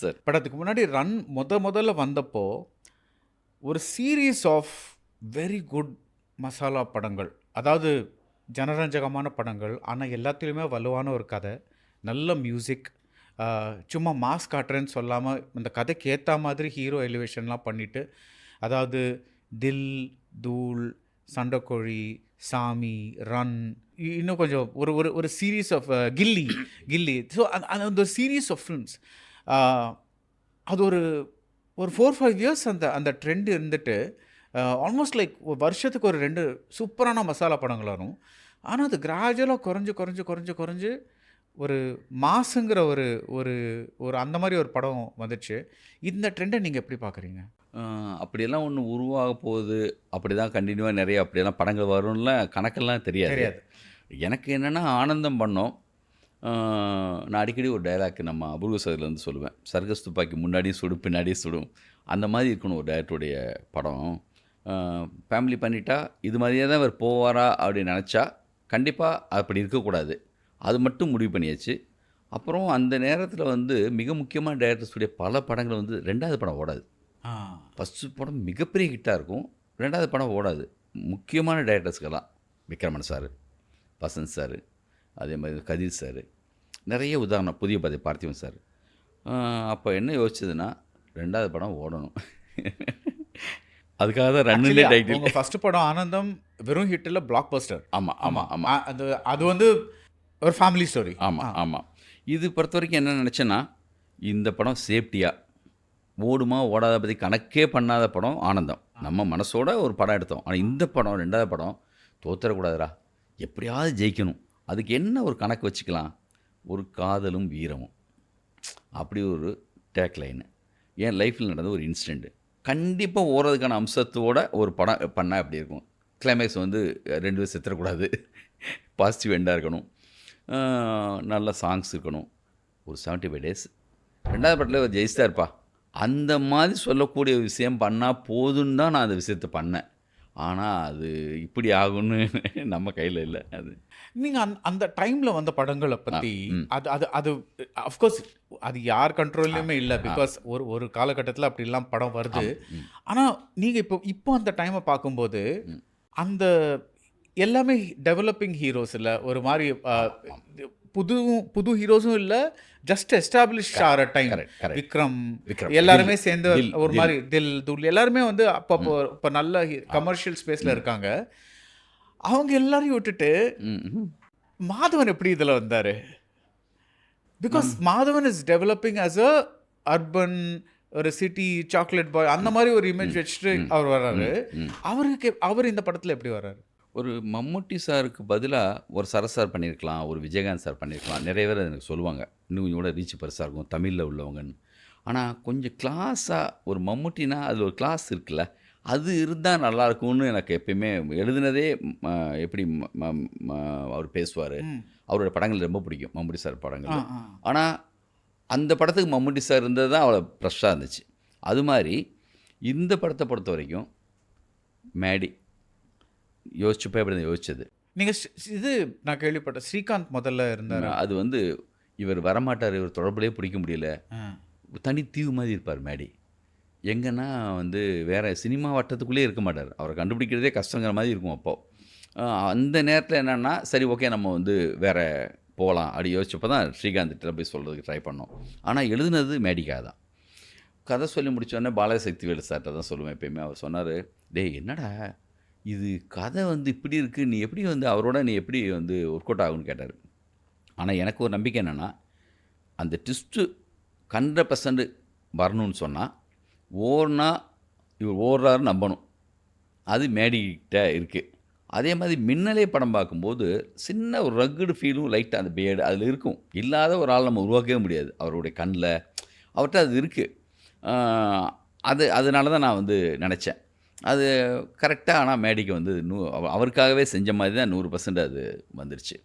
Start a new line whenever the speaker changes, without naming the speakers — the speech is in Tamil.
சார்.
பட் அதுக்கு முன்னாடி ரன் முதல்ல வந்தப்போ ஒரு series of very good masala படங்கள், அதாவது ஜனரஞ்சகமான படங்கள், ஆனால் எல்லாத்துலேயுமே வலுவான ஒரு கதை, நல்ல மியூசிக், சும்மா மாஸ் காட்டுறேன்னு சொல்லாமல் இந்த கதைக்கு ஏற்ற மாதிரி ஹீரோ எலிவேஷன்லாம் பண்ணிவிட்டு, அதாவது தில், தூள், சண்டைக்கோழி, சாமி, ரன், இன்னும் கொஞ்சம் ஒரு ஒரு ஒரு series of Ghilli Ghilli so அந்த சீரீஸ் ஆஃப் ஃபிலிம்ஸ் அது ஒரு ஒரு 4-5 இயர்ஸ் அந்த ட்ரெண்ட் இருந்துட்டு ஆல்மோஸ்ட் லைக் வருஷத்துக்கு ஒரு 2 சூப்பரான மசாலா படங்கள் வரும். ஆனால் அது கிராஜுவலாக குறைஞ்சு ஒரு மாசுங்கிற ஒரு ஒரு ஒரு அந்த மாதிரி ஒரு படம் வந்துச்சு. இந்த ட்ரெண்டை நீங்கள் எப்படி பார்க்குறீங்க?
அப்படியெல்லாம் ஒன்று உருவாக போகுது, அப்படி தான் கண்டினியூவாக நிறைய அப்படியெல்லாம் படங்கள் வரும்லாம் கணக்கெல்லாம் தெரியாது. எனக்கு என்னென்னா ஆனந்தம் பண்ணோம். நான் அடிக்கடி ஒரு டைலாக் நம்ம அபூர்வ சகோதரர்லேருந்து சொல்லுவேன். சர்க்கஸ் துப்பாக்கி முன்னாடியும் சுடும் பின்னாடியும் சுடும், அந்த மாதிரி இருக்கணும் ஒரு டைரக்டருடைய படம். ஃபேமிலி பண்ணிட்டா இது மாதிரியே தான் இவர் போவாரா அப்படின்னு நினச்சா கண்டிப்பாக அப்படி இருக்கக்கூடாது, அது மட்டும் முடிவு பண்ணியாச்சு. அப்புறம் அந்த நேரத்தில் வந்து மிக முக்கியமான டைரக்டர்ஸுடைய பல படங்கள் வந்து 2வது படம் ஓடாது. ஃபஸ்ட்டு படம் மிகப்பெரிய ஹிட்டாக இருக்கும், 2வது படம் ஓடாது. முக்கியமான டைரக்டர்ஸ்க்கெல்லாம் விக்ரமன் சார், வசந்த் சார், அதே மாதிரி கதிர் சார், நிறைய உதாரணம், புதிய பாதை பார்த்திபன் சார். அப்போ என்ன யோசிச்சதுன்னா 2வது படம் ஓடணும். அதுக்காக தான் ரன்னுலே டைட்டில்.
உங்கள் ஃபஸ்ட்டு படம் ஆனந்தம் வெறும் ஹிட்டில் பிளாக் பஸ்டர்.
ஆமாம்.
அது வந்து ஒரு ஃபேமிலி ஸ்டோரி.
ஆமாம். இது பொறுத்த வரைக்கும் என்ன நினச்சேன்னா, இந்த படம் சேஃப்டியாக ஓடுமா ஓடாத பற்றி கணக்கே பண்ணாத படம் ஆனந்தம். நம்ம மனசோட ஒரு படம் எடுத்தோம். ஆனால் இந்த படம் 2வது படம் தோற்றக்கூடாதுரா, எப்படியாவது ஜெயிக்கணும், அதுக்கு என்ன ஒரு கணக்கு வச்சுக்கலாம், ஒரு காதலும் வீரமும், அப்படி ஒரு டேக்லைனு. என் லைஃப்பில் நடந்த ஒரு இன்சிடெண்ட்டு கண்டிப்பாக ஓடுறதுக்கான அம்சத்தோட ஒரு படம் பண்ணால் அப்படி இருக்கும். கிளைமேக்ஸ் வந்து 2 பேர் செத்துறக்கூடாது, பாசிட்டிவ் எண்டாக இருக்கணும், நல்ல சாங்ஸ் இருக்கணும், ஒரு 75 டேஸ். 2வது படத்தில் ஜெயிச்சுதான் இருப்பா, அந்த மாதிரி சொல்லக்கூடிய விஷயம் பண்ணால் போதுன்னு தான் நான் அந்த விஷயத்தை பண்ணேன். ஆனால் அது இப்படி ஆகும்னு நம்ம கையில் இல்லை. அது
நீங்கள் அந்த டைமில் வந்த படங்களை பற்றி அது அது அது அஃப்கோர்ஸ் அது யார் கண்ட்ரோல்லையுமே இல்லை. பிகாஸ் ஒரு காலகட்டத்தில் அப்படிலாம் படம் வருது. ஆனால் நீங்கள் இப்போ அந்த டைமை பார்க்கும்போது அந்த எல்லாமே டெவலப்பிங் ஹீரோஸ் இல்லை, ஒரு மாதிரி புது ஹீரோஸும் இல்லை, ஜஸ்ட் எஸ்டாப்ளிஷ் ஆகிற டைம். விக்ரம் எல்லாருமே சேர்ந்து ஒரு மாதிரி தில் தூள் எல்லாருமே வந்து அப்போ இப்போ நல்ல கமர்ஷியல் ஸ்பேஸில் இருக்காங்க. அவங்க எல்லாரையும் விட்டுட்டு மாதவன் எப்படி இதில் வந்தார்? Because Madhavan is developing as a urban, ஒரு சிட்டி சாக்லேட் பாய், அந்த மாதிரி ஒரு இமேஜ் வச்சுட்டு அவர் வர்றாரு. அவர் இந்த படத்தில் எப்படி வர்றாரு?
ஒரு மம்முட்டி சாருக்கு பதிலாக ஒரு சரத் சார் பண்ணியிருக்கலாம், ஒரு விஜயகாந்த் சார் பண்ணியிருக்கலாம். நிறைய பேர் எனக்கு சொல்லுவாங்க இன்னும் கொஞ்சம் கூட ரீச் பெருசாக இருக்கும் தமிழில் உள்ளவங்கன்னு. ஆனால் கொஞ்சம் கிளாஸாக ஒரு மம்முட்டினா அதில் ஒரு கிளாஸ் இருக்குல்ல, அது இருந்தால் நல்லாயிருக்கும்னு எனக்கு எப்பயுமே எழுதுனதே. எப்படி அவர் பேசுவார், அவரோட படங்கள் ரொம்ப பிடிக்கும் மம்முட்டி சார் படங்கள். ஆனால் அந்த படத்துக்கு மம்முட்டி சார் இருந்தது தான் அவ்வளோ ஃப்ரெஷ்ஷாக இருந்துச்சு. அது மாதிரி இந்த படத்தை பொறுத்த வரைக்கும் மேடி யோசிச்சுப்போ எப்படி தான் யோசிச்சது.
நீங்கள் இது நான் கேள்விப்பட்டேன், ஸ்ரீகாந்த் முதல்ல இருந்தார்.
அது வந்து இவர் வரமாட்டார், இவர் தொடர்புலேயே பிடிக்க முடியல, தனி தீவு மாதிரி இருப்பார் மேடி. எங்கன்னா வந்து வேறு சினிமா வட்டத்துக்குள்ளேயே இருக்க மாட்டார், அவரை கண்டுபிடிக்கிறதே கஷ்டங்கிற மாதிரி இருக்கும். அப்போது அந்த நேரத்தில் என்னென்னா சரி ஓகே நம்ம வந்து வேறு போகலாம் அப்படி யோசிச்சப்போ தான் ஸ்ரீகாந்த்கிட்ட போய் சொல்கிறதுக்கு ட்ரை பண்ணோம். ஆனால் எழுதுனது மேடிக்காக தான். கதை சொல்லி முடித்தோடனே பாலசக்திவேலு சார்கிட்ட தான் சொல்லுவேன் எப்பயுமே. அவர் சொன்னார், டேய் என்னடா இது கதை வந்து இப்படி இருக்குது, நீ எப்படி வந்து அவரோட நீ எப்படி வந்து ஒர்க் அவுட் ஆகுன்னு கேட்டார். ஆனால் எனக்கு ஒரு நம்பிக்கை என்னென்னா, அந்த ட்விஸ்ட்டு 100% வரணும்னு சொன்னால் ஓடுனா இவர் ஓடுறாரு நம்பணும், அது மேடிக்கிட்ட இருக்குது. அதே மாதிரி மின்னலே படம் பார்க்கும்போது சின்ன ஒரு ரக்குடு ஃபீலும் லைட்டாக அந்த பேடு அதில் இருக்கும். இல்லாத ஒரு ஆள் நம்ம உருவாக்கவே முடியாது, அவருடைய கண்ணில் அவர்கிட்ட அது இருக்குது. அதனால தான் நான் வந்து நினச்சேன் அது கரெக்டாக. ஆனால் மேடிக்கு வந்து அவருக்காகவே செஞ்ச மாதிரி தான் 100% அது வந்துருச்சு.